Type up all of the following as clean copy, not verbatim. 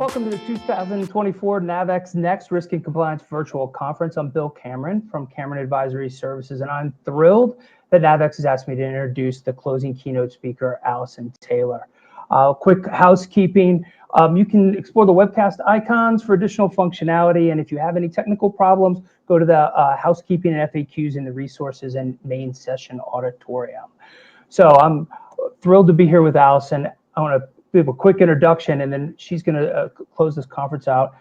Welcome to the 2024 NAVEX Next Risk and Compliance Virtual Conference. I'm Bill Cameron from Cameron Advisory Services, and I'm thrilled that NAVEX has asked me to introduce the closing keynote speaker, Allison Taylor. Quick housekeeping. You can explore the webcast icons for additional functionality, and if you have any technical problems, go to the housekeeping and FAQs in the resources and main session auditorium. So I'm thrilled to be here with Allison. I want to give a quick introduction, and then she's going to close this conference out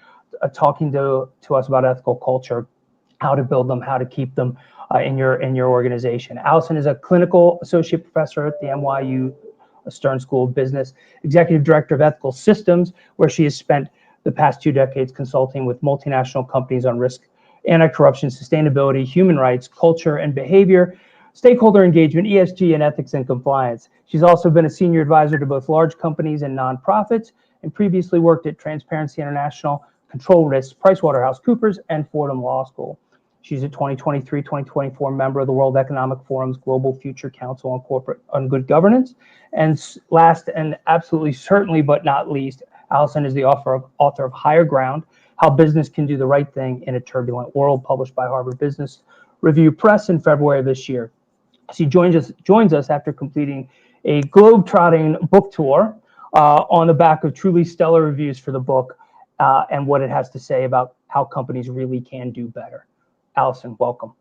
talking to us about ethical culture, how to build them, how to keep them in your organization. Allison is a clinical associate professor at the NYU Stern School of Business, executive director of ethical systems, where she has spent the past 2 decades consulting with multinational companies on risk, anti-corruption, sustainability, human rights, culture and behavior, stakeholder engagement, ESG, and ethics and compliance. She's also been a senior advisor to both large companies and nonprofits, and previously worked at Transparency International, Control Risks, PricewaterhouseCoopers, and Fordham Law School. She's a 2023-2024 member of the World Economic Forum's Global Future Council on Good Governance. And last and absolutely certainly but not least, Allison is the author of Higher Ground, How Business Can Do the Right Thing in a Turbulent World, published by Harvard Business Review Press in February of this year. She joins us after completing a globe-trotting book tour on the back of truly stellar reviews for the book and what it has to say about how companies really can do better. Allison, welcome.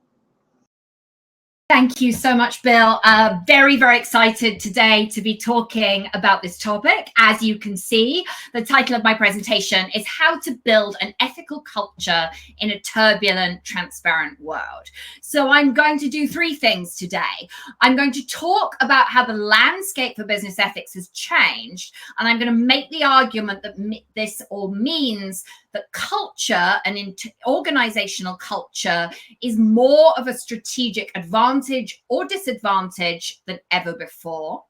Thank you so much, Bill. Very, very excited today to be talking about this topic. As you can see, the title of my presentation is How to Build an Ethical Culture in a Turbulent, Transparent World. So I'm going to do 3 things today. I'm going to talk about how the landscape for business ethics has changed, and I'm going to make the argument that this all means that culture and organizational culture is more of a strategic advantage or disadvantage than ever before.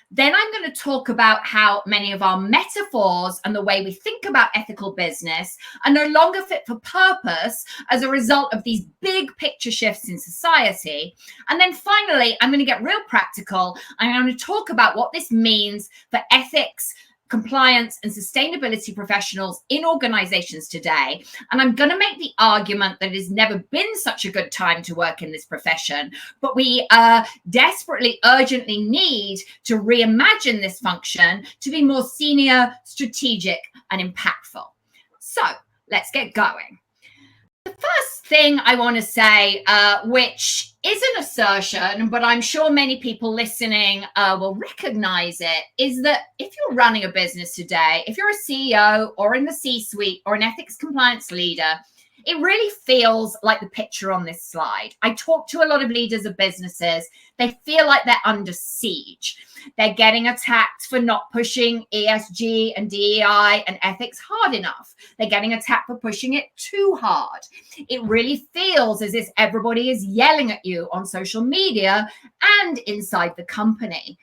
Then I'm going to talk about how many of our metaphors and the way we think about ethical business are no longer fit for purpose as a result of these big picture shifts in society. And then finally, I'm going to get real practical. I'm going to talk about what this means for ethics, compliance and sustainability professionals in organizations today. And I'm going to make the argument that it has never been such a good time to work in this profession, but we desperately, urgently need to reimagine this function to be more senior, strategic, and impactful. So let's get going. The first thing I want to say, which is an assertion, but I'm sure many people listening will recognize it, is that if you're running a business today, if you're a CEO or in the C-suite or an ethics compliance leader, it really feels like the picture on this slide. I talk to a lot of leaders of businesses. They feel like they're under siege. They're getting attacked for not pushing ESG and DEI and ethics hard enough. They're getting attacked for pushing it too hard. It really feels as if everybody is yelling at you on social media and inside the company.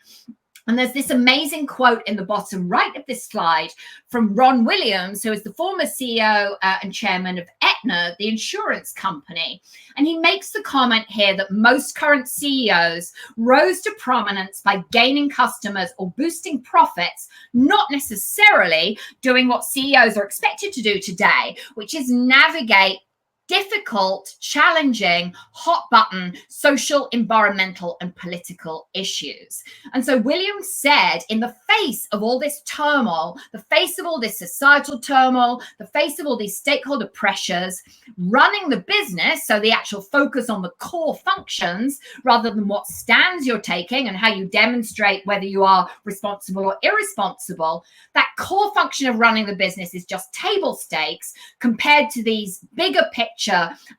And there's this amazing quote in the bottom right of this slide from Ron Williams, who is the former CEO and chairman of Aetna, the insurance company. And he makes the comment here that most current CEOs rose to prominence by gaining customers or boosting profits, not necessarily doing what CEOs are expected to do today, which is navigate difficult, challenging, hot button social, environmental, and political issues. And so Williams said, in the face of all this turmoil, the face of all this societal turmoil, the face of all these stakeholder pressures, running the business, so the actual focus on the core functions rather than what stands you're taking and how you demonstrate whether you are responsible or irresponsible, that core function of running the business is just table stakes compared to these bigger picture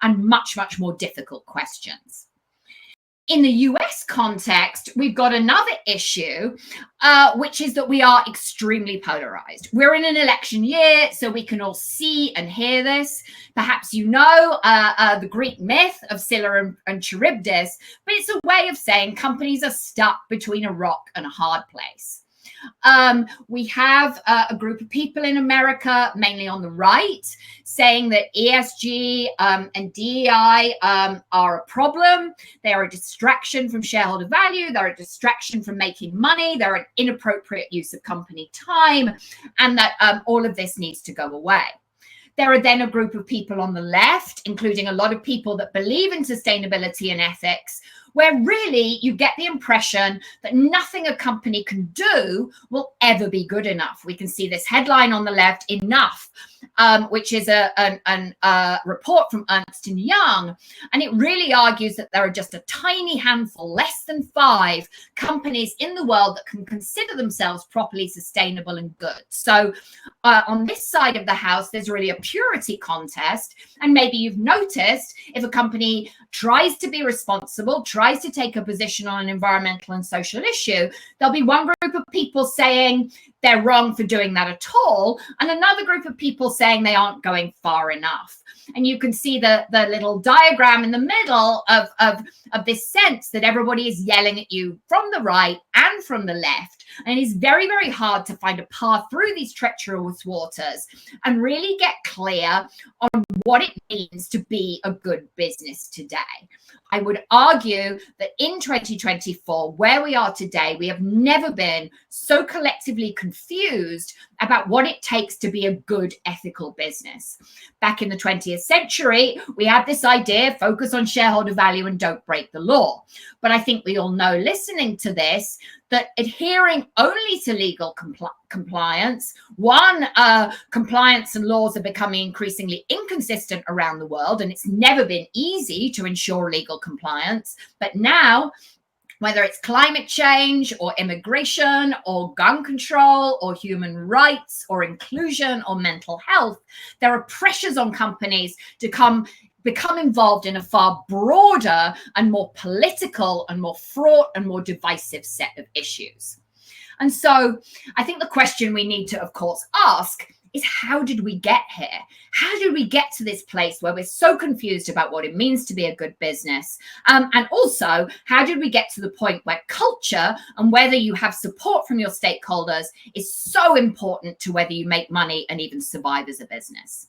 and much, much more difficult questions. In the US context, we've got another issue, which is that we are extremely polarized. We're in an election year, so we can all see and hear this. Perhaps you know the Greek myth of Scylla and Charybdis, but it's a way of saying companies are stuck between a rock and a hard place. We have a group of people in America, mainly on the right, saying that ESG and DEI are a problem. They are a distraction from shareholder value. They're a distraction from making money. They're an inappropriate use of company time, and that all of this needs to go away. There are then a group of people on the left, including a lot of people that believe in sustainability and ethics, where really you get the impression that nothing a company can do will ever be good enough. We can see this headline on the left, Enough, which is a report from Ernst & Young. And it really argues that there are just a tiny handful, less than 5 companies in the world that can consider themselves properly sustainable and good. So on this side of the house, there's really a purity contest. And maybe you've noticed if a company tries to be responsible, tries to take a position on an environmental and social issue, there'll be one group of people saying they're wrong for doing that at all, and another group of people saying they aren't going far enough. And you can see the little diagram in the middle of this sense that everybody is yelling at you from the right and from the left. And it is very, very hard to find a path through these treacherous waters and really get clear on what it means to be a good business today. I would argue that in 2024, where we are today, we have never been so collectively confused about what it takes to be a good ethical business. Back in the 20th century, we had this idea, focus on shareholder value and don't break the law. But I think we all know, listening to this, that adhering only to legal compliance, compliance and laws are becoming increasingly inconsistent around the world, and it's never been easy to ensure legal compliance. But now, whether it's climate change or immigration or gun control or human rights or inclusion or mental health, there are pressures on companies to become involved in a far broader and more political and more fraught and more divisive set of issues. And so I think the question we need to, of course, ask is, how did we get here? How did we get to this place where we're so confused about what it means to be a good business? And also, how did we get to the point where culture and whether you have support from your stakeholders is so important to whether you make money and even survive as a business?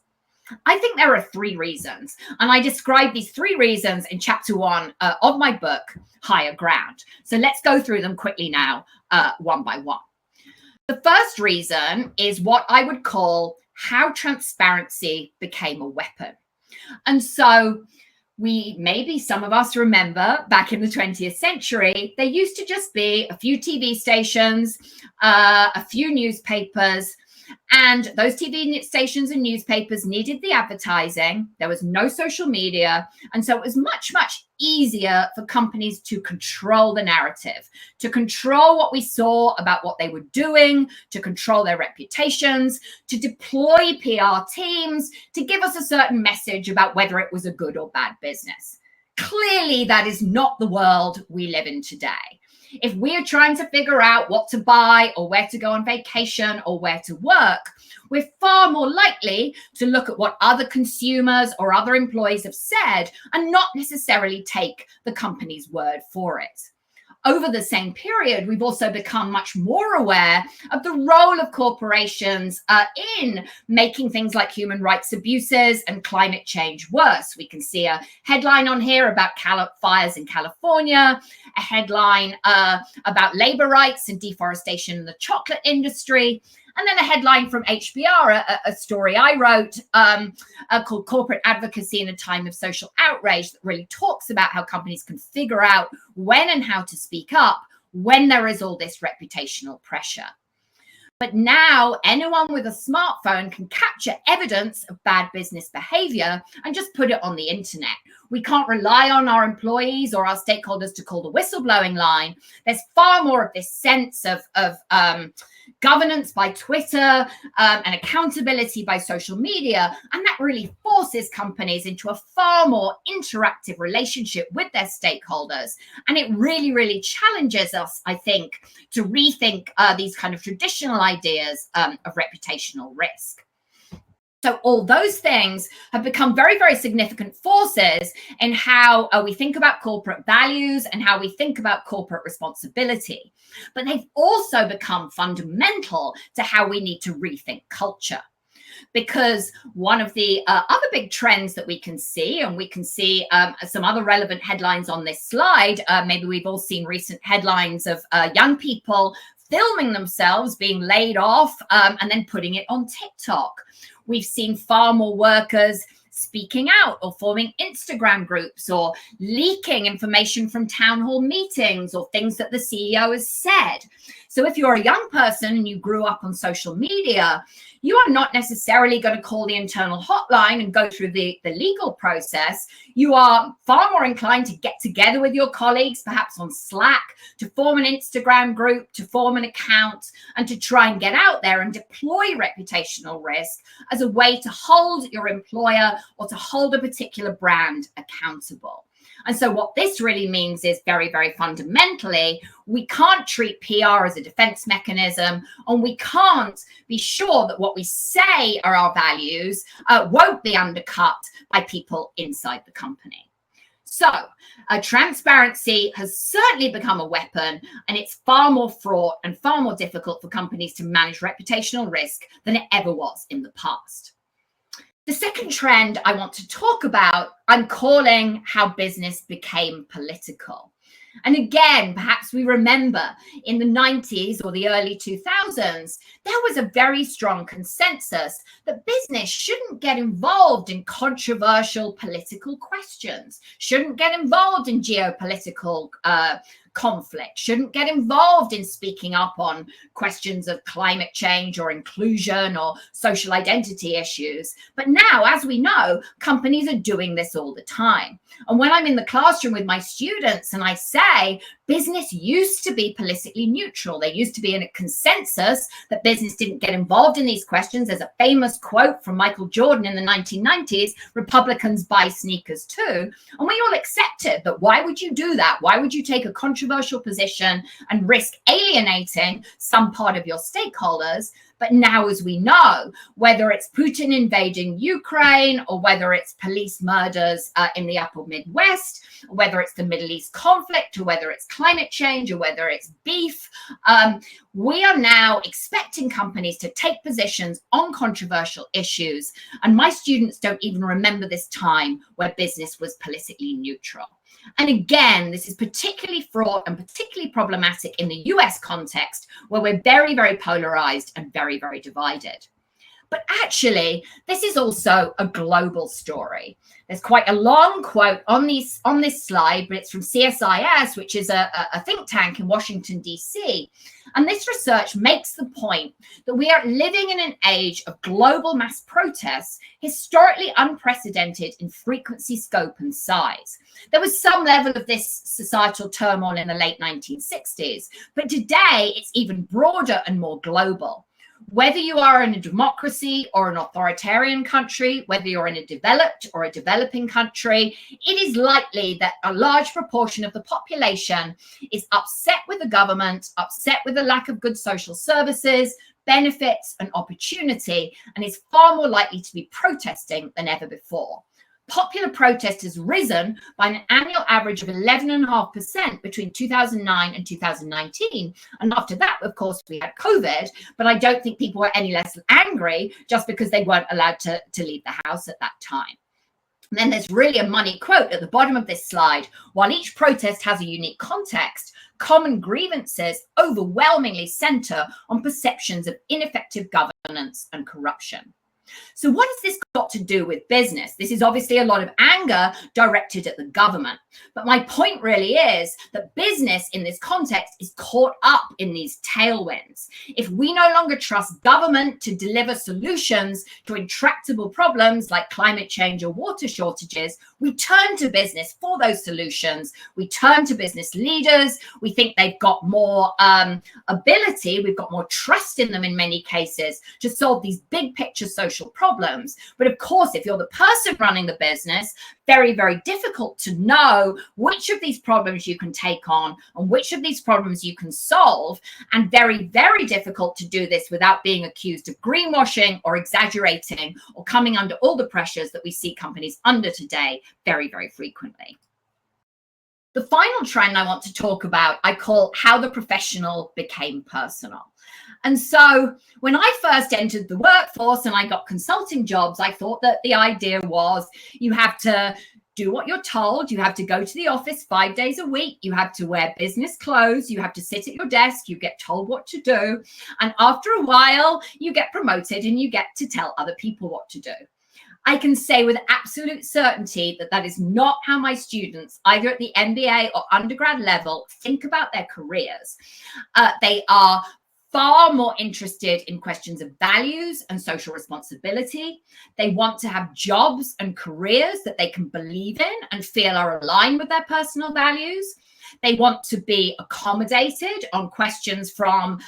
I think there are 3 reasons, and I describe these 3 reasons in chapter 1 of my book, Higher Ground. So let's go through them quickly now, one by one. The first reason is what I would call how transparency became a weapon. And so maybe some of us remember back in the 20th century, there used to just be a few TV stations, a few newspapers, and those TV stations and newspapers needed the advertising. There was no social media. And so it was much, much easier for companies to control the narrative, to control what we saw about what they were doing, to control their reputations, to deploy PR teams, to give us a certain message about whether it was a good or bad business. Clearly, that is not the world we live in today. If we are trying to figure out what to buy or where to go on vacation or where to work, we're far more likely to look at what other consumers or other employees have said and not necessarily take the company's word for it. Over the same period, we've also become much more aware of the role of corporations in making things like human rights abuses and climate change worse. We can see a headline on here about fires in California, a headline about labor rights and deforestation in the chocolate industry, and then a headline from HBR, a story I wrote called Corporate Advocacy in a Time of Social Outrage, that really talks about how companies can figure out when and how to speak up when there is all this reputational pressure. But now anyone with a smartphone can capture evidence of bad business behavior and just put it on the internet. We can't rely on our employees or our stakeholders to call the whistleblowing line. There's far more of this sense of governance by Twitter and accountability by social media. And that really forces companies into a far more interactive relationship with their stakeholders. And it really, really challenges us, I think, to rethink these kind of traditional ideas of reputational risk. So all those things have become very, very significant forces in how we think about corporate values and how we think about corporate responsibility. But they've also become fundamental to how we need to rethink culture. Because one of the other big trends that we can see, and we can see some other relevant headlines on this slide, maybe we've all seen recent headlines of young people filming themselves being laid off and then putting it on TikTok. We've seen far more workers speaking out or forming Instagram groups or leaking information from town hall meetings or things that the CEO has said. So if you're a young person and you grew up on social media, you are not necessarily going to call the internal hotline and go through the legal process. You are far more inclined to get together with your colleagues, perhaps on Slack, to form an Instagram group, to form an account, and to try and get out there and deploy reputational risk as a way to hold your employer or to hold a particular brand accountable. And so what this really means is very, very fundamentally, we can't treat PR as a defense mechanism, and we can't be sure that what we say are our values won't be undercut by people inside the company. So transparency has certainly become a weapon, and it's far more fraught and far more difficult for companies to manage reputational risk than it ever was in the past. The second trend I want to talk about, I'm calling how business became political. And again, perhaps we remember in the 90s or the early 2000s, there was a very strong consensus that business shouldn't get involved in controversial political questions, shouldn't get involved in geopolitical conflict, shouldn't get involved in speaking up on questions of climate change or inclusion or social identity issues. But now, as we know, companies are doing this all the time. And when I'm in the classroom with my students and I say, business used to be politically neutral, there used to be a consensus that business didn't get involved in these questions. There's a famous quote from Michael Jordan in the 1990s, Republicans buy sneakers too. And we all accepted, but why would you do that? Why would you take a controversial position and risk alienating some part of your stakeholders? But now, as we know, whether it's Putin invading Ukraine or whether it's police murders in the upper Midwest, whether it's the Middle East conflict or whether it's climate change or whether it's beef, we are now expecting companies to take positions on controversial issues. And my students don't even remember this time where business was politically neutral. And again, this is particularly fraught and particularly problematic in the US context, where we're very, very polarized and very, very divided. But actually, this is also a global story. There's quite a long quote on this slide, but it's from CSIS, which is a think tank in Washington, D.C. And this research makes the point that we are living in an age of global mass protests, historically unprecedented in frequency, scope, and size. There was some level of this societal turmoil in the late 1960s, but today it's even broader and more global. Whether you are in a democracy or an authoritarian country, whether you're in a developed or a developing country, it is likely that a large proportion of the population is upset with the government, upset with the lack of good social services, benefits, and opportunity, and is far more likely to be protesting than ever before. Popular protest has risen by an annual average of 11.5% between 2009 and 2019. And after that, of course, we had COVID, but I don't think people were any less angry just because they weren't allowed to leave the house at that time. And then there's really a money quote at the bottom of this slide. While each protest has a unique context, common grievances overwhelmingly center on perceptions of ineffective governance and corruption. So what has this got to do with business? This is obviously a lot of anger directed at the government. But my point really is that business in this context is caught up in these tailwinds. If we no longer trust government to deliver solutions to intractable problems like climate change or water shortages, we turn to business for those solutions. We turn to business leaders. We think they've got more ability. We've got more trust in them in many cases to solve these big picture social social problems. But of course, if you're the person running the business, very, very difficult to know which of these problems you can take on and which of these problems you can solve. And very, very difficult to do this without being accused of greenwashing or exaggerating or coming under all the pressures that we see companies under today very, very frequently. The final trend I want to talk about, I call how the professional became personal. And so when I first entered the workforce and I got consulting jobs, I thought that the idea was you have to do what you're told. You have to go to the office 5 days a week. You have to wear business clothes. You have to sit at your desk. You get told what to do. And after a while, you get promoted and you get to tell other people what to do. I can say with absolute certainty that that is not how my students, either at the MBA or undergrad level, think about their careers. They are far more interested in questions of values and social responsibility. They want to have jobs and careers that they can believe in and feel are aligned with their personal values. They want to be accommodated on questions from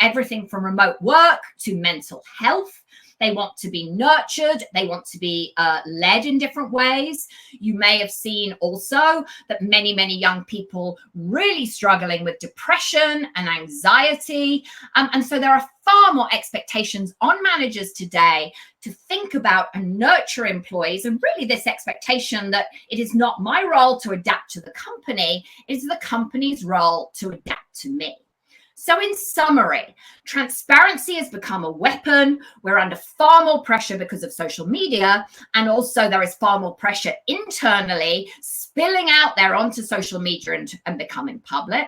everything from remote work to mental health. They want to be nurtured. They want to be led in different ways. You may have seen also that many, many young people really struggling with depression and anxiety. And so there are far more expectations on managers today to think about and nurture employees. And really this expectation that it is not my role to adapt to the company, it is the company's role to adapt to me. So in summary, transparency has become a weapon. We're under far more pressure because of social media. And also there is far more pressure internally spilling out there onto social media and becoming public.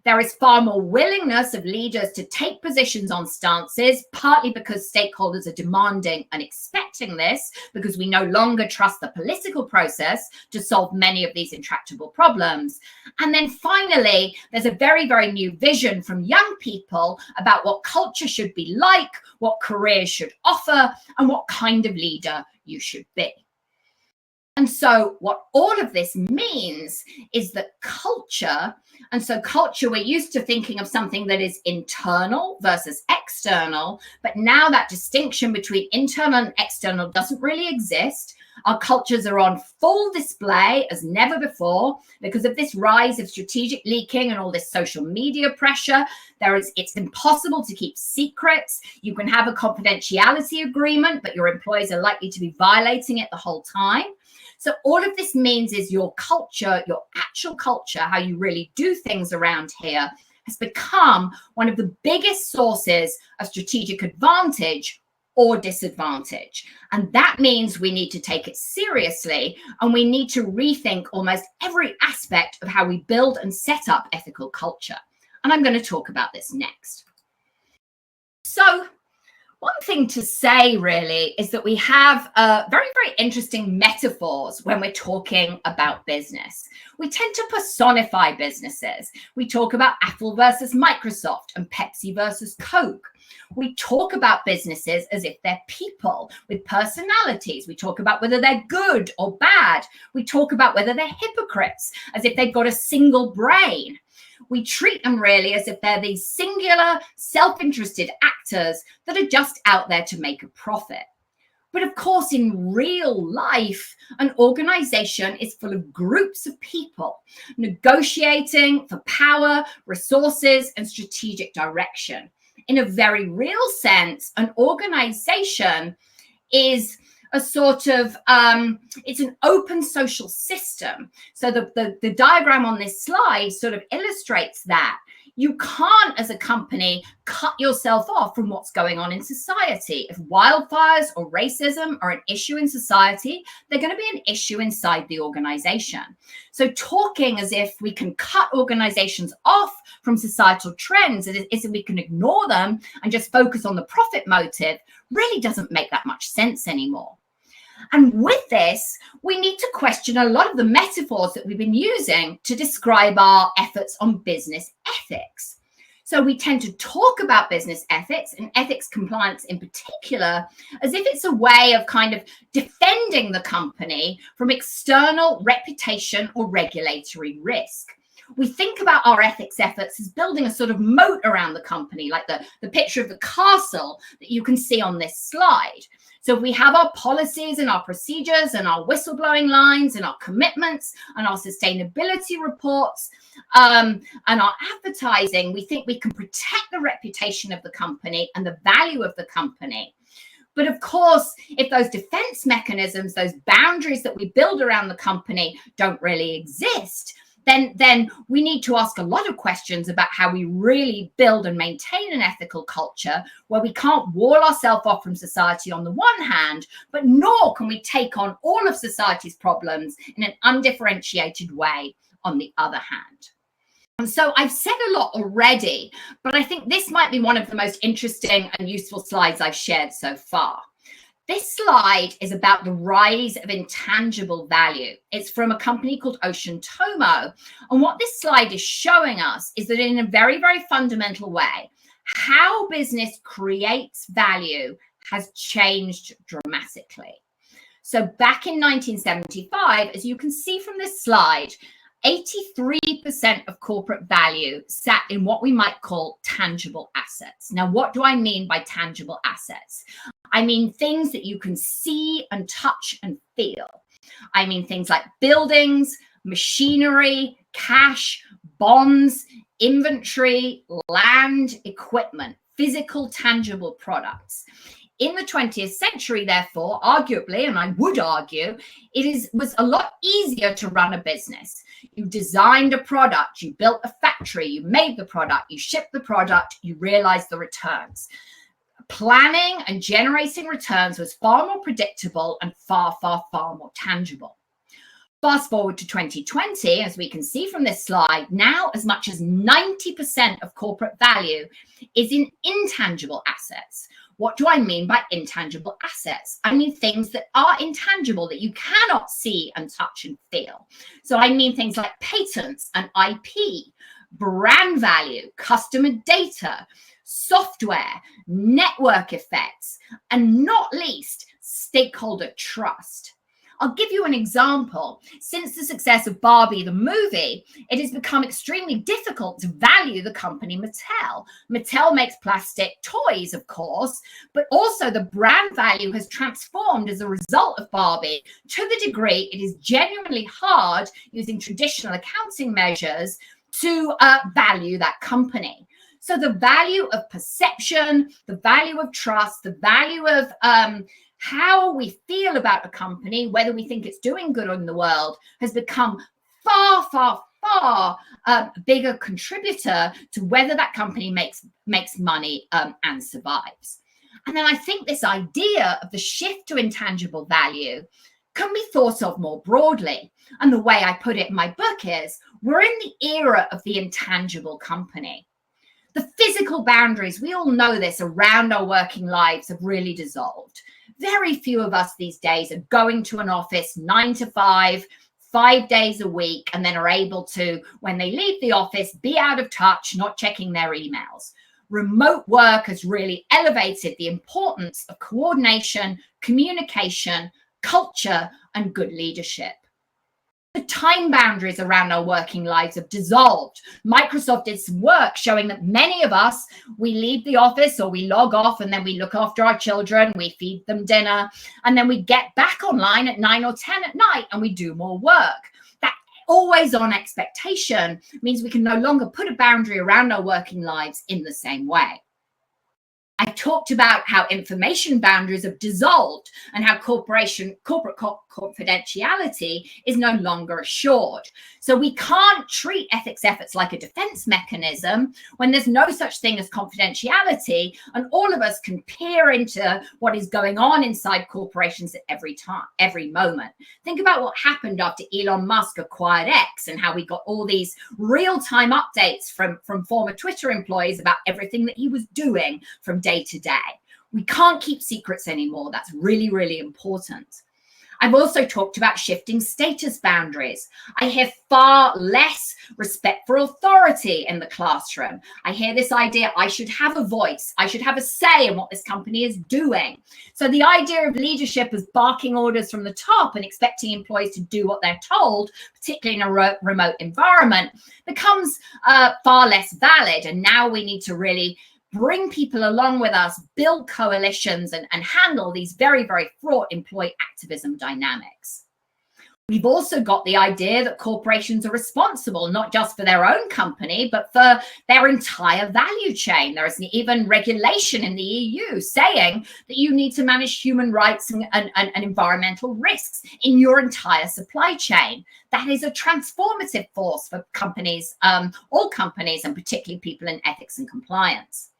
There is far more willingness of leaders to take positions on stances, partly because stakeholders are demanding and expecting this, because we no longer trust the political process to solve many of these intractable problems. And then finally, there's a very, very new vision from young people about what culture should be like, what careers should offer, and what kind of leader you should be. And so what all of this means is that culture, and so culture, we're used to thinking of something that is internal versus external, but now that distinction between internal and external doesn't really exist. Our cultures are on full display as never before because of this rise of strategic leaking and all this social media pressure. It's impossible to keep secrets. You can have a confidentiality agreement, but your employees are likely to be violating it the whole time. So all of this means is your culture, your actual culture, how you really do things around here, has become one of the biggest sources of strategic advantage or disadvantage. And that means we need to take it seriously and we need to rethink almost every aspect of how we build and set up ethical culture. And I'm going to talk about this next. So one thing to say really is that we have very, very interesting metaphors when we're talking about business. We tend to personify businesses. We talk about Apple versus Microsoft and Pepsi versus Coke. We talk about businesses as if they're people with personalities. We talk about whether they're good or bad. We talk about whether they're hypocrites, as if they've got a single brain. We treat them really as if they're these singular, self-interested actors that are just out there to make a profit. But of course, in real life, an organization is full of groups of people negotiating for power, resources, and strategic direction. In a very real sense, an organization is a sort of, it's an open social system. So the diagram on this slide sort of illustrates that. You can't, as a company, cut yourself off from what's going on in society. If wildfires or racism are an issue in society, they're going to be an issue inside the organization. So talking as if we can cut organizations off from societal trends, as if we can ignore them and just focus on the profit motive, really doesn't make that much sense anymore. And with this, we need to question a lot of the metaphors that we've been using to describe our efforts on business ethics. So we tend to talk about business ethics and ethics compliance in particular as if it's a way of kind of defending the company from external reputation or regulatory risk. We think about our ethics efforts as building a sort of moat around the company, like the picture of the castle that you can see on this slide. So if we have our policies and our procedures and our whistleblowing lines and our commitments and our sustainability reports and our advertising, we think we can protect the reputation of the company and the value of the company. But of course, if those defense mechanisms, those boundaries that we build around the company don't really exist, then we need to ask a lot of questions about how we really build and maintain an ethical culture where we can't wall ourselves off from society on the one hand, but nor can we take on all of society's problems in an undifferentiated way on the other hand. And so I've said a lot already, but I think this might be one of the most interesting and useful slides I've shared so far. This slide is about the rise of intangible value. It's from a company called Ocean Tomo. And what this slide is showing us is that in a very, very fundamental way, how business creates value has changed dramatically. So back in 1975, as you can see from this slide, 83% of corporate value sat in what we might call tangible assets. Now, what do I mean by tangible assets? I mean things that you can see and touch and feel. I mean things like buildings, machinery, cash, bonds, inventory, land, equipment, physical, tangible products. In the 20th century, therefore, arguably, and I would argue, was a lot easier to run a business. You designed a product, you built a factory, you made the product, you shipped the product, you realized the returns. Planning and generating returns was far more predictable and far, far, far more tangible. Fast forward to 2020, as we can see from this slide, now as much as 90% of corporate value is in intangible assets. What do I mean by intangible assets? I mean things that are intangible, that you cannot see and touch and feel. So I mean things like patents and IP, brand value, customer data, software, network effects, and not least, stakeholder trust. I'll give you an example. Since the success of Barbie, the movie, it has become extremely difficult to value the company Mattel. Mattel makes plastic toys, of course, but also the brand value has transformed as a result of Barbie to the degree it is genuinely hard using traditional accounting measures to value that company. So the value of perception, the value of trust, the value of how we feel about a company, whether we think it's doing good in the world, has become far, far, far bigger contributor to whether that company makes money and survives. And then I think this idea of the shift to intangible value can be thought of more broadly. And the way I put it in my book is, we're in the era of the intangible company. The physical boundaries, we all know this, around our working lives have really dissolved. Very few of us these days are going to an office 9 to 5, 5 days a week, and then are able to, when they leave the office, be out of touch, not checking their emails. Remote work has really elevated the importance of coordination, communication, culture, and good leadership. The time boundaries around our working lives have dissolved. Microsoft did some work showing that many of us, we leave the office or we log off and then we look after our children, we feed them dinner, and then we get back online at 9 or 10 at night and we do more work. That always on expectation means we can no longer put a boundary around our working lives in the same way. I talked about how information boundaries have dissolved and how corporate confidentiality is no longer assured. So we can't treat ethics efforts like a defense mechanism when there's no such thing as confidentiality, and all of us can peer into what is going on inside corporations at every moment. Think about what happened after Elon Musk acquired X and how we got all these real-time updates from former Twitter employees about everything that he was doing from day to day. We can't keep secrets anymore. That's really, really important. I've also talked about shifting status boundaries. I hear far less respect for authority in the classroom. I hear this idea, I should have a voice, I should have a say in what this company is doing. So the idea of leadership as barking orders from the top and expecting employees to do what they're told, particularly in a remote environment, becomes far less valid. And now we need to really bring people along with us, build coalitions, and handle these very, very fraught employee activism dynamics. We've also got the idea that corporations are responsible, not just for their own company, but for their entire value chain. There is even regulation in the EU saying that you need to manage human rights and environmental risks in your entire supply chain. That is a transformative force for companies, all companies, and particularly people in ethics and compliance.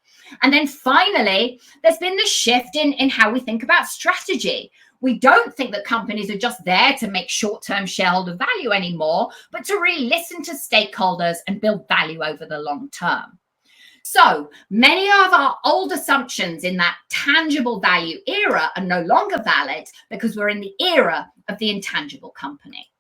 And then finally, there's been the shift in how we think about strategy. We don't think that companies are just there to make short-term shareholder value anymore, but to really listen to stakeholders and build value over the long term. So many of our old assumptions in that tangible value era are no longer valid because we're in the era of the intangible company.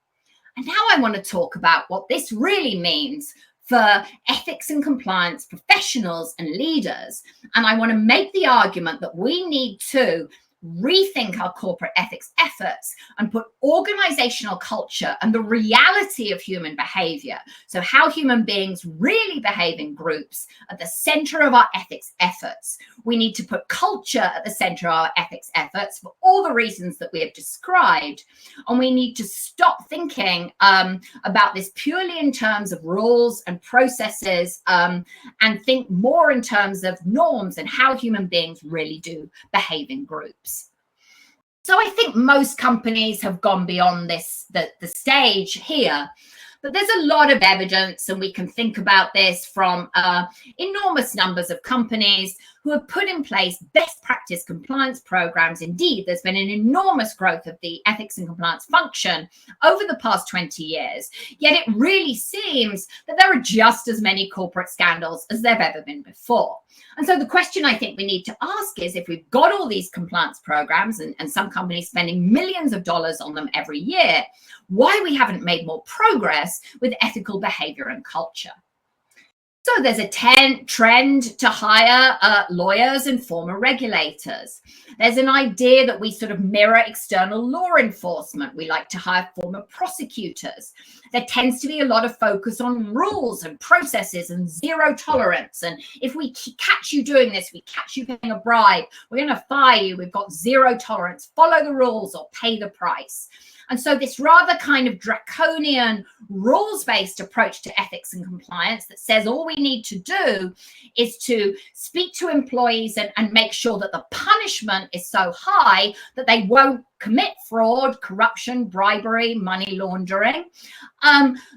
And now I want to talk about what this really means for ethics and compliance professionals and leaders. And I want to make the argument that we need to rethink our corporate ethics efforts and put organizational culture and the reality of human behavior, so how human beings really behave in groups, at the center of our ethics efforts. We need to put culture at the center of our ethics efforts for all the reasons that we have described. And we need to stop thinking about this purely in terms of rules and processes, and think more in terms of norms and how human beings really do behave in groups. So I think most companies have gone beyond this, the stage here, but there's a lot of evidence, and we can think about this from enormous numbers of companies who have put in place best practice compliance programs. Indeed, there's been an enormous growth of the ethics and compliance function over the past 20 years. Yet it really seems that there are just as many corporate scandals as there have ever been before. And so the question I think we need to ask is, if we've got all these compliance programs and some companies spending millions of dollars on them every year, why we haven't made more progress with ethical behavior and culture. So there's a trend to hire lawyers and former regulators. There's an idea that we sort of mirror external law enforcement. We like to hire former prosecutors. There tends to be a lot of focus on rules and processes and zero tolerance. And if we catch you doing this, we catch you paying a bribe, we're going to fire you. We've got zero tolerance. Follow the rules or pay the price. And so this rather kind of draconian rules-based approach to ethics and compliance that says all we need to do is to speak to employees and make sure that the punishment is so high that they won't commit fraud, corruption, bribery, money laundering.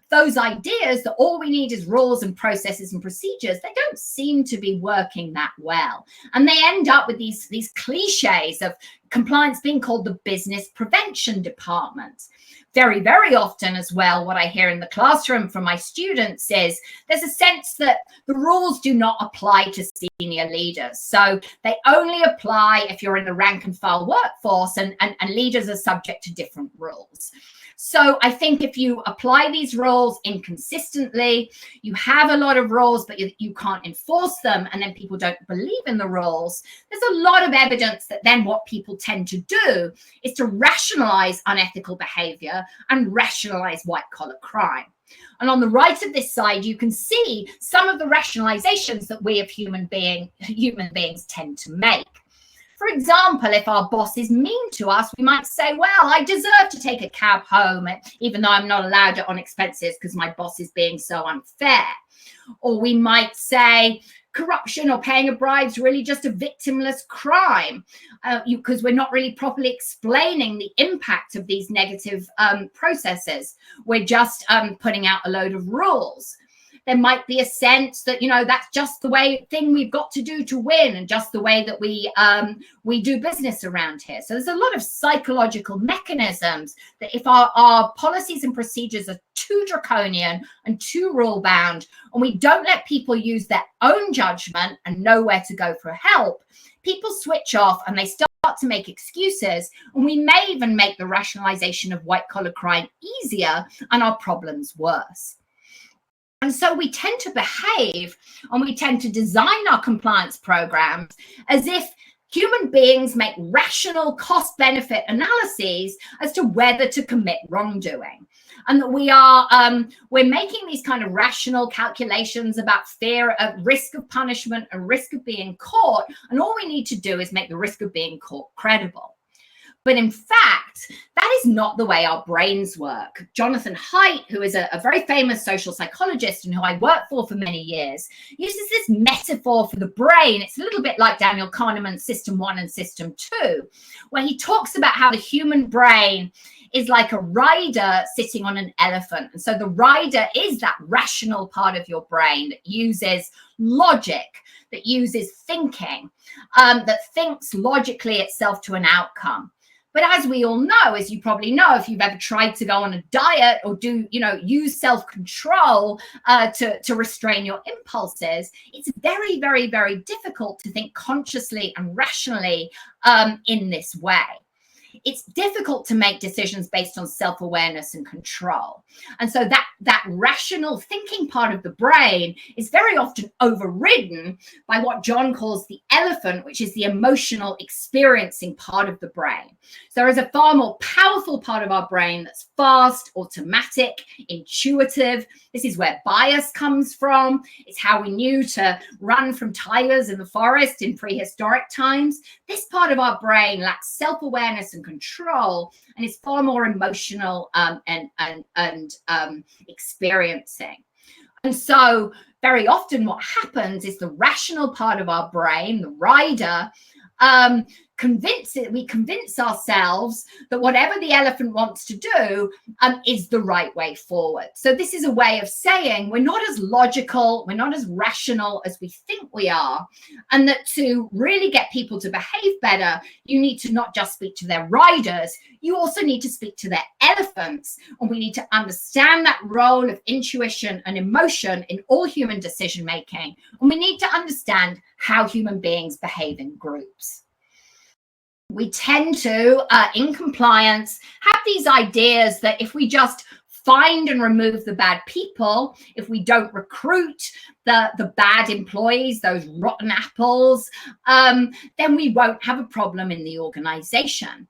Those ideas that all we need is rules and processes and procedures, they don't seem to be working that well. And they end up with these cliches of compliance being called the business prevention department. Very, very often as well, what I hear in the classroom from my students is there's a sense that the rules do not apply to senior leaders. So they only apply if you're in the rank and file workforce, and leaders are subject to different rules. So I think if you apply these rules inconsistently, you have a lot of rules, but you can't enforce them, and then people don't believe in the rules. There's a lot of evidence that then what people tend to do is to rationalize unethical behavior and rationalize white-collar crime. And on the right of this side, you can see some of the rationalizations that we as human beings tend to make. For example, if our boss is mean to us, we might say, well, I deserve to take a cab home, even though I'm not allowed it on expenses because my boss is being so unfair. Or we might say, corruption or paying a bribe is really just a victimless crime, because we're not really properly explaining the impact of these negative processes. We're just putting out a load of rules. There might be a sense that, you know, that's just the thing we've got to do to win, and just the way that we do business around here. So there's a lot of psychological mechanisms that if our policies and procedures are too draconian and too rule bound, and we don't let people use their own judgment and know where to go for help, people switch off and they start start to make excuses, and we may even make the rationalization of white-collar crime easier and our problems worse. And so we tend to behave and we tend to design our compliance programs as if human beings make rational cost-benefit analyses as to whether to commit wrongdoing. And that we're making these kind of rational calculations about fear of risk of punishment and risk of being caught. And all we need to do is make the risk of being caught credible. But in fact, that is not the way our brains work. Jonathan Haidt, who is a very famous social psychologist and who I worked for many years, uses this metaphor for the brain. It's a little bit like Daniel Kahneman's System 1 and System 2, where he talks about how the human brain is like a rider sitting on an elephant. And so the rider is that rational part of your brain that uses logic, that uses thinking, that thinks logically itself to an outcome. But as we all know, as you probably know, if you've ever tried to go on a diet or use self-control to restrain your impulses, it's very, very, very difficult to think consciously and rationally in this way. It's difficult to make decisions based on self-awareness and control. And so that rational thinking part of the brain is very often overridden by what John calls the elephant, which is the emotional experiencing part of the brain. So there is a far more powerful part of our brain that's fast, automatic, intuitive. This is where bias comes from. It's how we knew to run from tigers in the forest in prehistoric times. This part of our brain lacks self-awareness and control, and is far more emotional and experiencing. And so very often what happens is the rational part of our brain, the rider, we convince ourselves that whatever the elephant wants to do is the right way forward. So this is a way of saying we're not as logical, we're not as rational as we think we are, and that to really get people to behave better, you need to not just speak to their riders, you also need to speak to their elephants, and we need to understand that role of intuition and emotion in all human decision making, and we need to understand how human beings behave in groups. We tend to, in compliance, have these ideas that if we just find and remove the bad people, if we don't recruit the bad employees, those rotten apples, then we won't have a problem in the organization.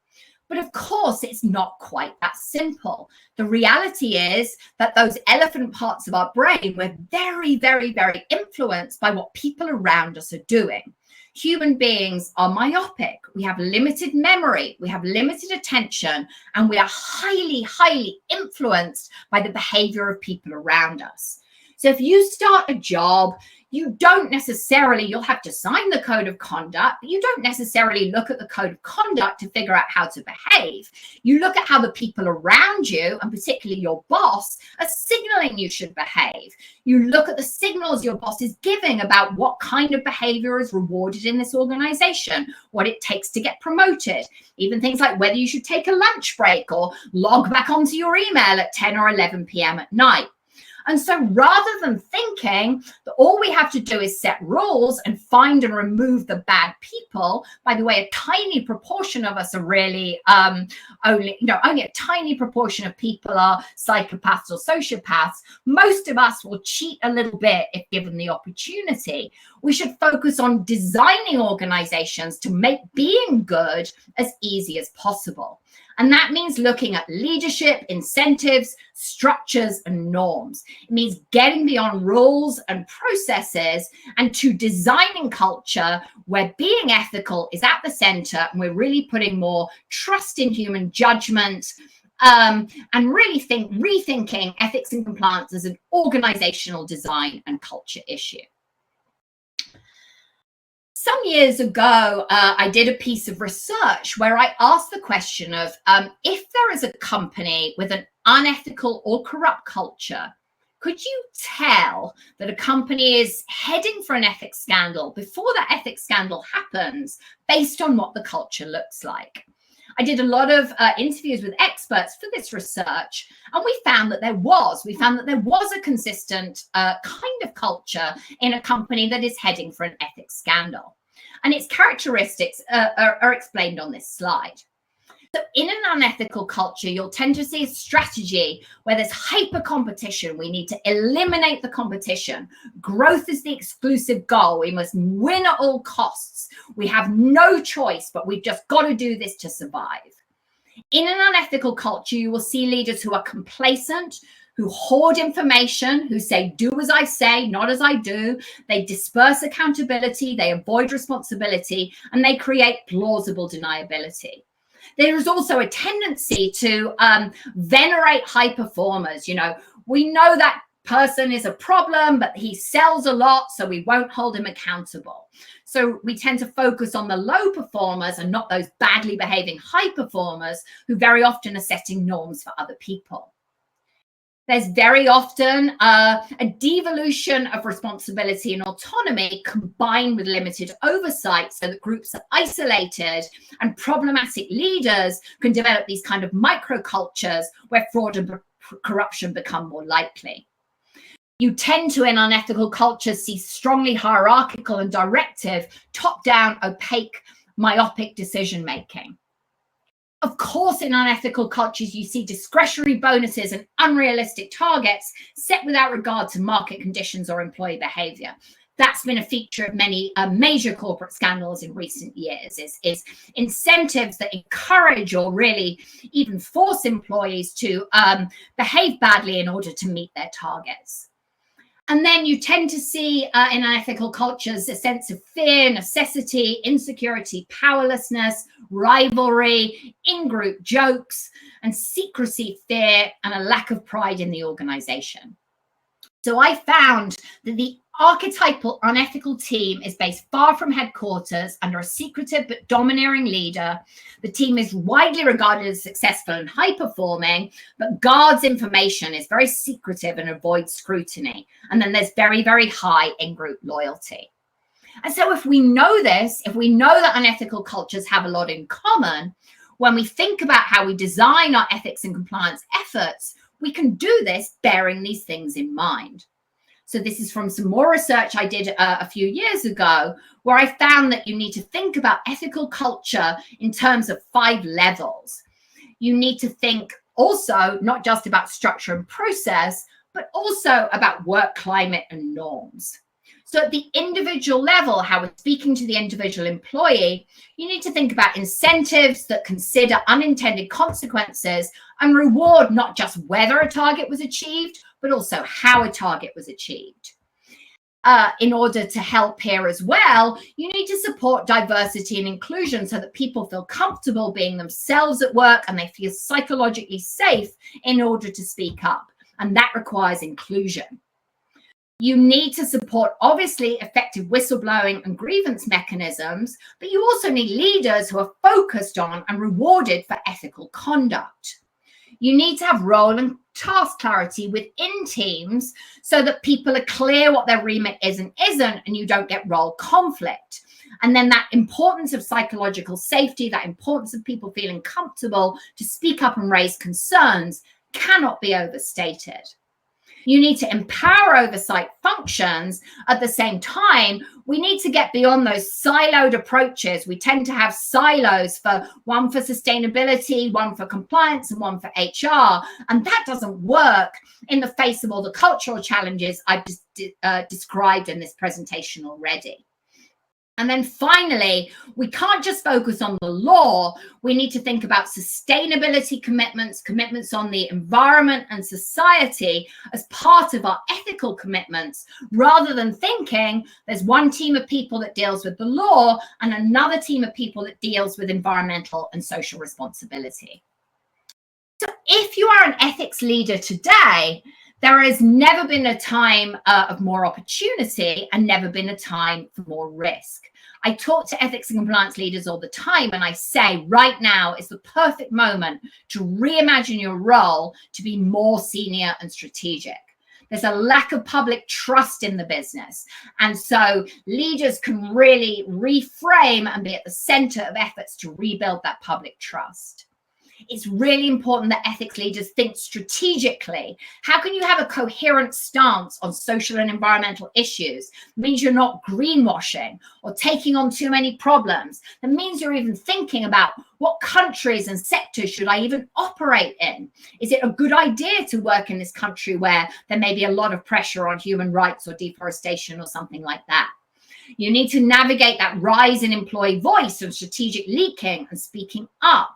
But of course, it's not quite that simple. The reality is that those elephant parts of our brain, we're very, very, very influenced by what people around us are doing. Human beings are myopic. We have limited memory, we have limited attention, and we are highly, highly influenced by the behavior of people around us. So if you start a job, you don't necessarily, you'll have to sign the code of conduct, but you don't necessarily look at the code of conduct to figure out how to behave. You look at how the people around you, and particularly your boss, are signaling you should behave. You look at the signals your boss is giving about what kind of behavior is rewarded in this organization, what it takes to get promoted, even things like whether you should take a lunch break or log back onto your email at 10 or 11 p.m. at night. And so rather than thinking that all we have to do is set rules and find and remove the bad people, by the way, a tiny proportion of us are really only a tiny proportion of people are psychopaths or sociopaths. Most of us will cheat a little bit if given the opportunity. We should focus on designing organizations to make being good as easy as possible. And that means looking at leadership, incentives, structures, and norms. It means getting beyond rules and processes and to designing culture where being ethical is at the center, and we're really putting more trust in human judgment, and really rethinking ethics and compliance as an organizational design and culture issue. Some years ago, I did a piece of research where I asked the question of if there is a company with an unethical or corrupt culture, could you tell that a company is heading for an ethics scandal before that ethics scandal happens based on what the culture looks like? I did a lot of interviews with experts for this research, and we found that there was a consistent kind of culture in a company that is heading for an ethics scandal. And its characteristics are explained on this slide. So in an unethical culture, you'll tend to see a strategy where there's hyper competition. We need to eliminate the competition. Growth is the exclusive goal. We must win at all costs. We have no choice, but we've just got to do this to survive. In an unethical culture, you will see leaders who are complacent, who hoard information, who say, do as I say, not as I do. They disperse accountability, they avoid responsibility, and they create plausible deniability. There is also a tendency to venerate high performers. You know, we know that person is a problem, but he sells a lot, so we won't hold him accountable. So we tend to focus on the low performers and not those badly behaving high performers who very often are setting norms for other people. There's very often a devolution of responsibility and autonomy combined with limited oversight, so that groups are isolated and problematic leaders can develop these kind of microcultures where fraud and corruption become more likely. You tend to, in unethical cultures, see strongly hierarchical and directive, top-down, opaque, myopic decision-making. Of course, in unethical cultures, you see discretionary bonuses and unrealistic targets set without regard to market conditions or employee behavior. That's been a feature of many major corporate scandals in recent years, is incentives that encourage or really even force employees to behave badly in order to meet their targets. And then you tend to see in unethical cultures a sense of fear, necessity, insecurity, powerlessness, rivalry, in-group jokes, and secrecy, fear, and a lack of pride in the organization. So I found that the archetypal unethical team is based far from headquarters under a secretive but domineering leader. The team is widely regarded as successful and high-performing, but guards information, is very secretive and avoids scrutiny. And then there's very, very high in-group loyalty. And so if we know this, if we know that unethical cultures have a lot in common, when we think about how we design our ethics and compliance efforts, we can do this bearing these things in mind. So this is from some more research I did a few years ago, where I found that you need to think about ethical culture in terms of 5 levels. You need to think also not just about structure and process, but also about work climate and norms. So at the individual level, how we're speaking to the individual employee, you need to think about incentives that consider unintended consequences and reward not just whether a target was achieved, but also how a target was achieved. In order to help here as well, you need to support diversity and inclusion so that people feel comfortable being themselves at work and they feel psychologically safe in order to speak up. And that requires inclusion. You need to support, obviously, effective whistleblowing and grievance mechanisms, but you also need leaders who are focused on and rewarded for ethical conduct. You need to have role and task clarity within teams so that people are clear what their remit is and isn't, and you don't get role conflict. And then that importance of psychological safety, that importance of people feeling comfortable to speak up and raise concerns cannot be overstated. You need to empower oversight functions. At the same time, we need to get beyond those siloed approaches. We tend to have silos, one for sustainability, one for compliance, and one for HR. And that doesn't work in the face of all the cultural challenges I've described in this presentation already. And then finally, we can't just focus on the law. We need to think about sustainability commitments, commitments on the environment and society as part of our ethical commitments, rather than thinking there's one team of people that deals with the law and another team of people that deals with environmental and social responsibility. So if you are an ethics leader today, there has never been a time of more opportunity and never been a time for more risk. I talk to ethics and compliance leaders all the time, and I say right now is the perfect moment to reimagine your role to be more senior and strategic. There's a lack of public trust in the business. And so leaders can really reframe and be at the center of efforts to rebuild that public trust. It's really important that ethics leaders think strategically. How can you have a coherent stance on social and environmental issues? It means you're not greenwashing or taking on too many problems. That means you're even thinking about what countries and sectors should I even operate in? Is it a good idea to work in this country where there may be a lot of pressure on human rights or deforestation or something like that? You need to navigate that rise in employee voice and strategic leaking and speaking up.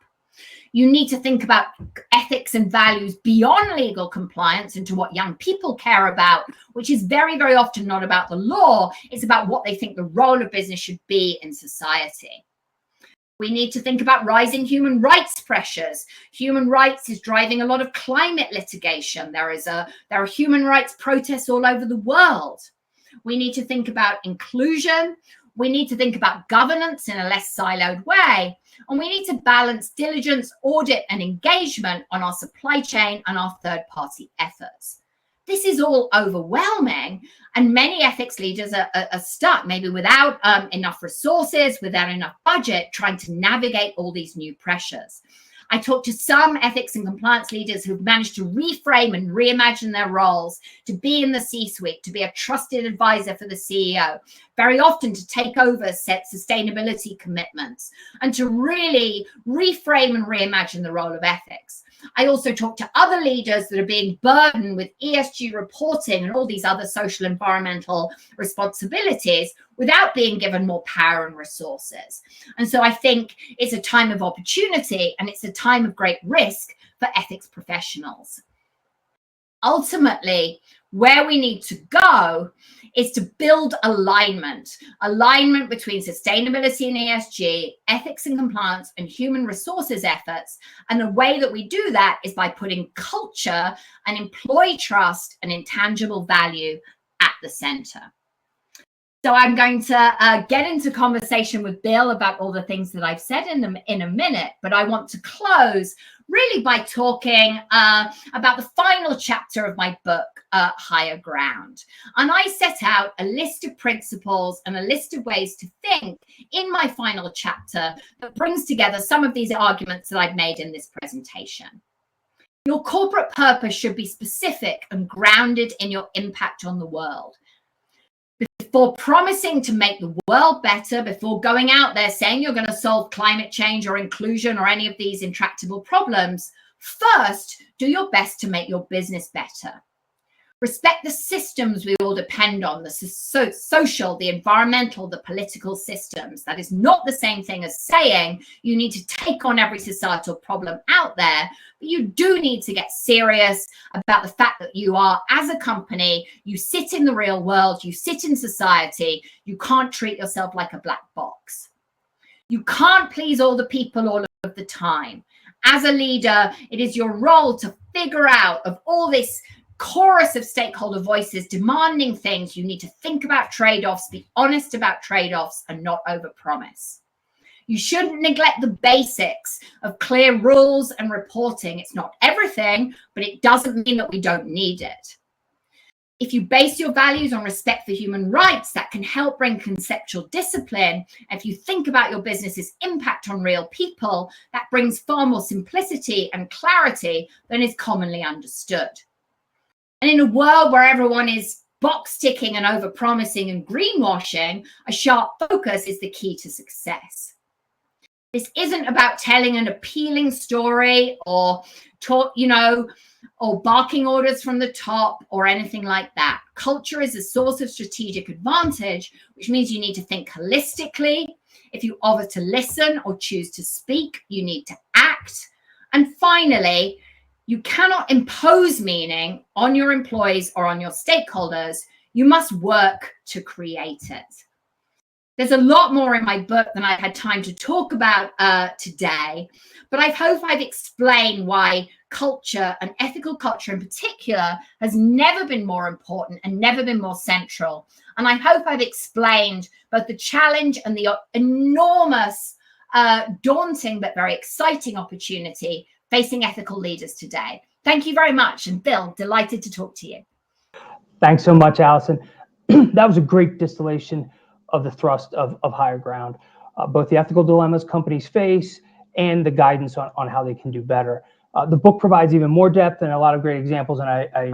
You need to think about ethics and values beyond legal compliance into what young people care about, which is very, very often not about the law. It's about what they think the role of business should be in society. We need to think about rising human rights pressures. Human rights is driving a lot of climate litigation. There are human rights protests all over the world. We need to think about inclusion. We need to think about governance in a less siloed way. And we need to balance diligence, audit, and engagement on our supply chain and our third-party efforts. This is all overwhelming, and many ethics leaders are stuck, maybe without enough resources, without enough budget, trying to navigate all these new pressures. I talked to some ethics and compliance leaders who've managed to reframe and reimagine their roles, to be in the C-suite, to be a trusted advisor for the CEO, very often to take over set sustainability commitments, and to really reframe and reimagine the role of ethics. I also talked to other leaders that are being burdened with ESG reporting and all these other social environmental responsibilities without being given more power and resources. And so I think it's a time of opportunity and it's a time of great risk for ethics professionals. Ultimately, where we need to go is to build alignment between sustainability and ESG, ethics and compliance, and human resources efforts. And the way that we do that is by putting culture and employee trust and intangible value at the center. So I'm going to get into conversation with Bill about all the things that I've said in a minute, but I want to close really by talking about the final chapter of my book, Higher Ground. And I set out a list of principles and a list of ways to think in my final chapter that brings together some of these arguments that I've made in this presentation. Your corporate purpose should be specific and grounded in your impact on the world. Before promising to make the world better, before going out there saying you're going to solve climate change or inclusion or any of these intractable problems, first, do your best to make your business better. Respect the systems we all depend on, the social, the environmental, the political systems. That is not the same thing as saying you need to take on every societal problem out there, but you do need to get serious about the fact that you are, as a company, you sit in the real world, you sit in society, you can't treat yourself like a black box. You can't please all the people all of the time. As a leader, it is your role to figure out of all this chorus of stakeholder voices demanding things. You need to think about trade-offs, be honest about trade-offs, and not overpromise. You shouldn't neglect the basics of clear rules and reporting. It's not everything, but it doesn't mean that we don't need it. If you base your values on respect for human rights, that can help bring conceptual discipline. If you think about your business's impact on real people, that brings far more simplicity and clarity than is commonly understood. And in a world where everyone is box ticking and over-promising and greenwashing, a sharp focus is the key to success. This isn't about telling an appealing story or barking orders from the top or anything like that. Culture is a source of strategic advantage, which means you need to think holistically. If you offer to listen or choose to speak, you need to act. And finally, you cannot impose meaning on your employees or on your stakeholders. You must work to create it. There's a lot more in my book than I had time to talk about today, but I hope I've explained why culture and ethical culture in particular has never been more important and never been more central. And I hope I've explained both the challenge and the enormous, daunting but very exciting opportunity facing ethical leaders today. Thank you very much. And Bill, delighted to talk to you. Thanks so much, Alison. That was a great distillation of the thrust of Higher Ground, both the ethical dilemmas companies face and the guidance on how they can do better. The book provides even more depth and a lot of great examples, and I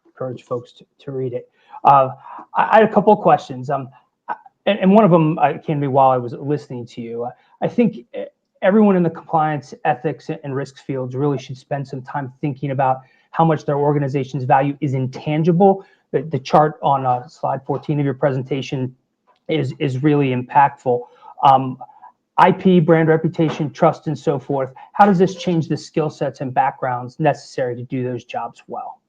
encourage folks to read it. I had a couple of questions, and one of them came to me while I was listening to you. I think everyone in the compliance, ethics, and risks fields really should spend some time thinking about how much their organization's value is intangible. The chart on slide 14 of your presentation is really impactful. IP, brand reputation, trust, and so forth. How does this change the skill sets and backgrounds necessary to do those jobs well?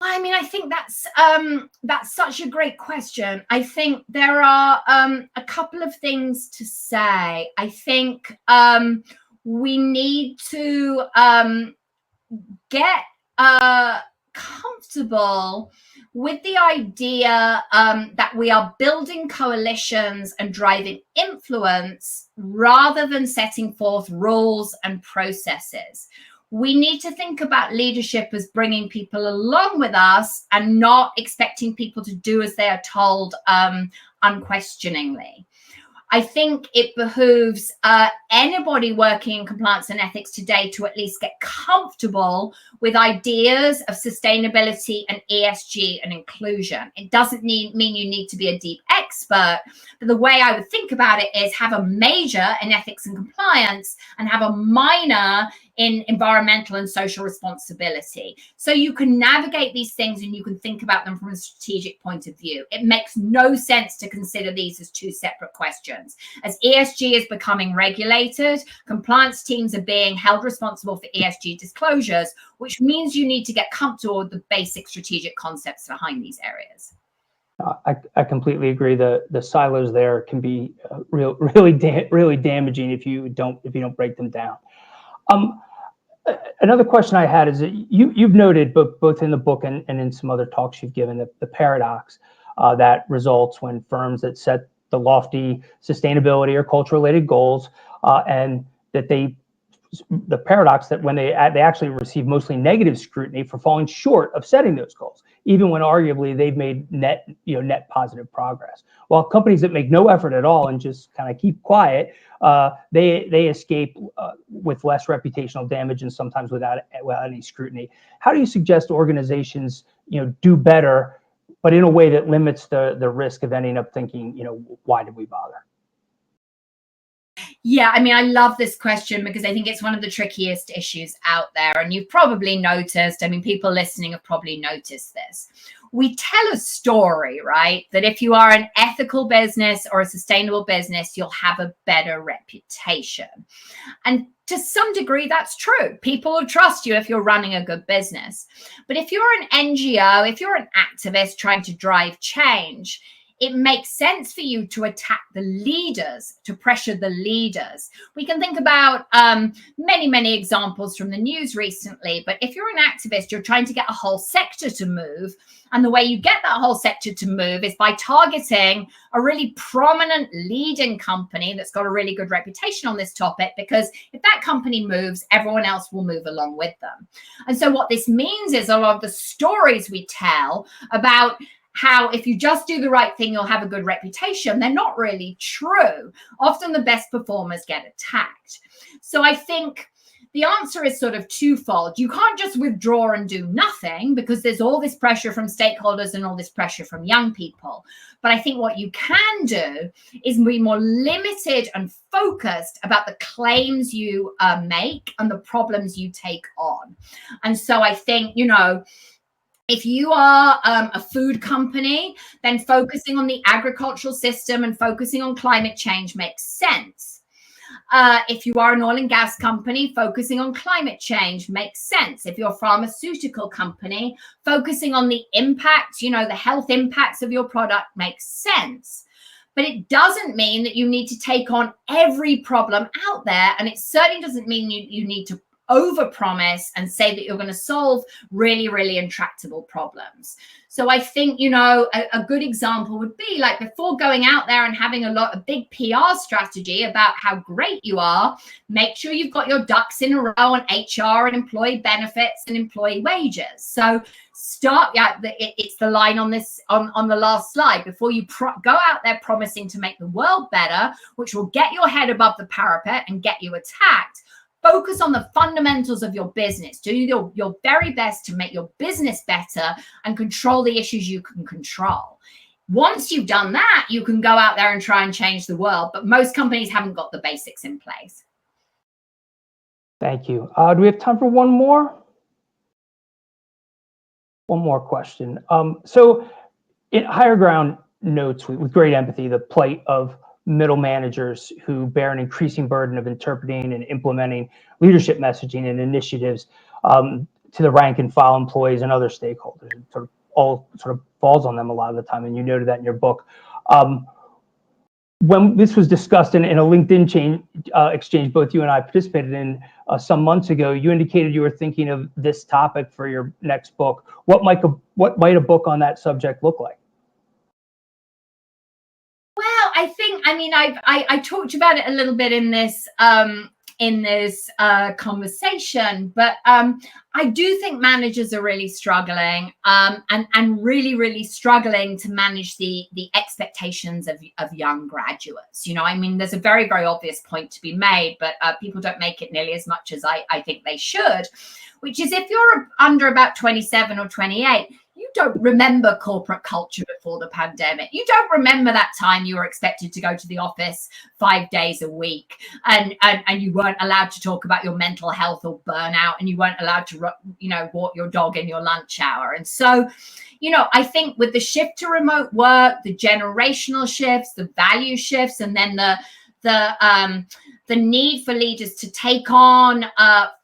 I mean, I think that's such a great question. I think there are a couple of things to say. I think we need to get comfortable with the idea that we are building coalitions and driving influence rather than setting forth rules and processes. We need to think about leadership as bringing people along with us and not expecting people to do as they are told unquestioningly. I think it behooves anybody working in compliance and ethics today to at least get comfortable with ideas of sustainability and ESG and inclusion. It doesn't mean you need to be a deep expert, but the way I would think about it is have a major in ethics and compliance and have a minor in environmental and social responsibility. So you can navigate these things and you can think about them from a strategic point of view. It makes no sense to consider these as two separate questions. As ESG is becoming regulated, compliance teams are being held responsible for ESG disclosures, which means you need to get comfortable with the basic strategic concepts behind these areas. I completely agree. The silos there can be really damaging if you don't break them down. Another question I had is that you've noted both in the book and in some other talks you've given the paradox that results when firms that set the lofty sustainability or culture-related goals and that the paradox that when they actually receive mostly negative scrutiny for falling short of setting those goals, even when arguably they've made net positive progress. While companies that make no effort at all and just kind of keep quiet, they escape with less reputational damage and sometimes without any scrutiny. How do you suggest organizations do better, but in a way that limits the risk of ending up thinking, why did we bother? Yeah, I mean, I love this question because I think it's one of the trickiest issues out there. And you've probably noticed, I mean, people listening have probably noticed this. We tell a story, right? That if you are an ethical business or a sustainable business, you'll have a better reputation. And to some degree, that's true. People will trust you if you're running a good business. But if you're an NGO, if you're an activist trying to drive change, it makes sense for you to attack the leaders, to pressure the leaders. We can think about many examples from the news recently, but if you're an activist, you're trying to get a whole sector to move. And the way you get that whole sector to move is by targeting a really prominent leading company that's got a really good reputation on this topic, because if that company moves, everyone else will move along with them. And so what this means is a lot of the stories we tell about how if you just do the right thing, you'll have a good reputation, they're not really true. Often the best performers get attacked. So I think the answer is sort of twofold. You can't just withdraw and do nothing because there's all this pressure from stakeholders and all this pressure from young people. But I think what you can do is be more limited and focused about the claims you make and the problems you take on. And so I think, if you are a food company, then focusing on the agricultural system and focusing on climate change makes sense. If you are an oil and gas company, focusing on climate change makes sense. If you're a pharmaceutical company, focusing on the impact, the health impacts of your product makes sense. But it doesn't mean that you need to take on every problem out there. And it certainly doesn't mean you need to overpromise and say that you're going to solve really intractable problems. So I think, a good example would be like before going out there and having a big PR strategy about how great you are, make sure you've got your ducks in a row on HR and employee benefits and employee wages. So start. Yeah, it's the line on this on the last slide. Before you go out there promising to make the world better, which will get your head above the parapet and get you attacked, focus on the fundamentals of your business. Do your very best to make your business better and control the issues you can control. Once you've done that, you can go out there and try and change the world. But most companies haven't got the basics in place. Thank you. Do we have time for one more? One more question. So in Higher Ground notes with great empathy the plight of middle managers who bear an increasing burden of interpreting and implementing leadership messaging and initiatives to the rank and file employees and other stakeholders. It all falls on them a lot of the time, and you noted that in your book. When this was discussed in a LinkedIn exchange both you and I participated in some months ago, you indicated you were thinking of this topic for your next book. What might a book on that subject look like? Well, I talked about it a little bit in this conversation, but I do think managers are really struggling and really struggling to manage the expectations of young graduates. There's a very, very obvious point to be made, but people don't make it nearly as much as I think they should, which is if you're under about 27 or 28, you don't remember corporate culture before the pandemic. You don't remember that time you were expected to go to the office 5 days a week and you weren't allowed to talk about your mental health or burnout, and you weren't allowed to, walk your dog in your lunch hour. And so, I think with the shift to remote work, the generational shifts, the value shifts, and then the need for leaders to take on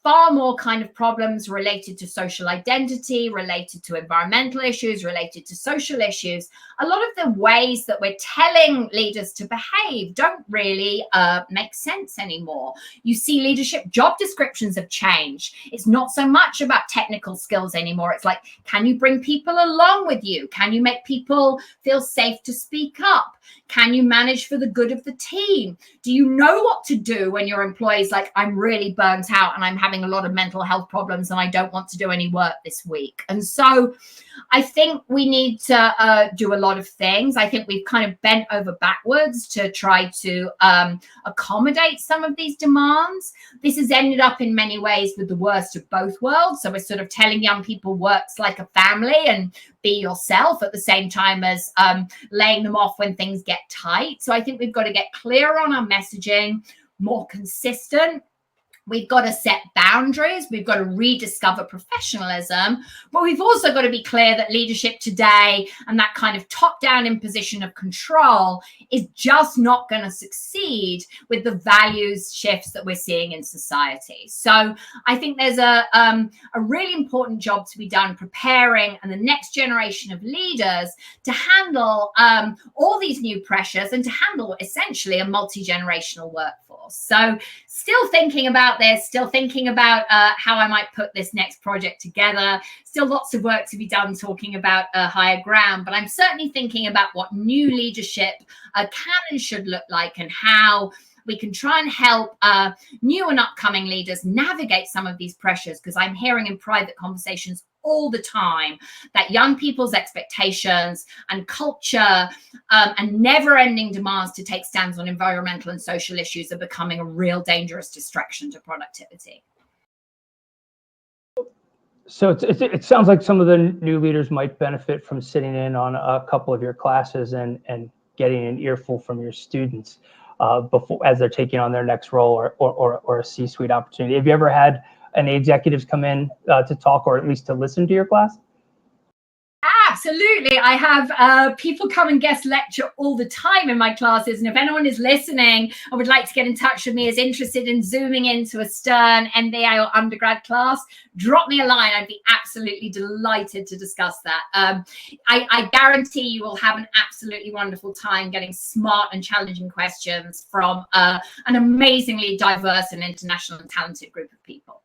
far more kind of problems related to social identity, related to environmental issues, related to social issues. A lot of the ways that we're telling leaders to behave don't really make sense anymore. You see leadership job descriptions have changed. It's not so much about technical skills anymore. It's like, can you bring people along with you? Can you make people feel safe to speak up? Can you manage for the good of the team? Do you know what to do when your employee's like, I'm really burnt out and I'm having a lot of mental health problems and I don't want to do any work this week? And so I think we need to do a lot of things. I think we've kind of bent over backwards to try to accommodate some of these demands. This has ended up in many ways with the worst of both worlds. So we're sort of telling young people works like a family and be yourself at the same time as laying them off when things get tight. So I think we've got to get clearer on our messaging, more consistent. We've got to set boundaries. We've got to rediscover professionalism, but we've also got to be clear that leadership today and that kind of top-down imposition of control is just not going to succeed with the values shifts that we're seeing in society. So I think there's a really important job to be done preparing and the next generation of leaders to handle all these new pressures and to handle essentially a multi-generational workforce. So still thinking about this, still thinking about how I might put this next project together. Still lots of work to be done talking about Higher Ground, but I'm certainly thinking about what new leadership can and should look like and how we can try and help new and upcoming leaders navigate some of these pressures, because I'm hearing in private conversations all the time that young people's expectations and culture and never-ending demands to take stands on environmental and social issues are becoming a real dangerous distraction to productivity. So it sounds like some of the new leaders might benefit from sitting in on a couple of your classes and getting an earful from your students before, as they're taking on their next role or a C-suite opportunity. Have you ever had any executives come in to talk or at least to listen to your class? Absolutely. I have people come and guest lecture all the time in my classes. And if anyone is listening or would like to get in touch with me, is interested in zooming into a Stern MBA or undergrad class, drop me a line. I'd be absolutely delighted to discuss that. I guarantee you will have an absolutely wonderful time getting smart and challenging questions from an amazingly diverse and international and talented group of people.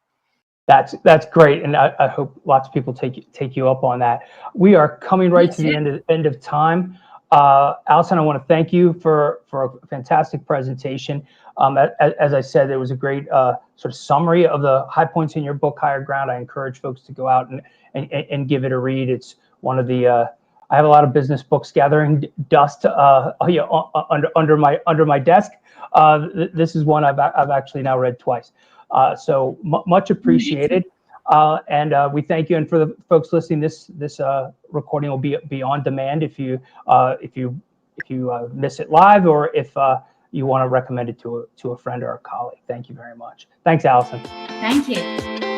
That's great, and I hope lots of people take you up on that. We are coming right to the end of time. Allison, I want to thank you for a fantastic presentation. As I said, it was a great sort of summary of the high points in your book, Higher Ground. I encourage folks to go out and give it a read. It's one of the I have a lot of business books gathering dust under my desk. This is one I've actually now read twice. So much appreciated. And we thank you. And for the folks listening, this recording will be on demand if you miss it live, or if you want to recommend it to a friend or a colleague. Thank you very much. Thanks, Allison. Thank you.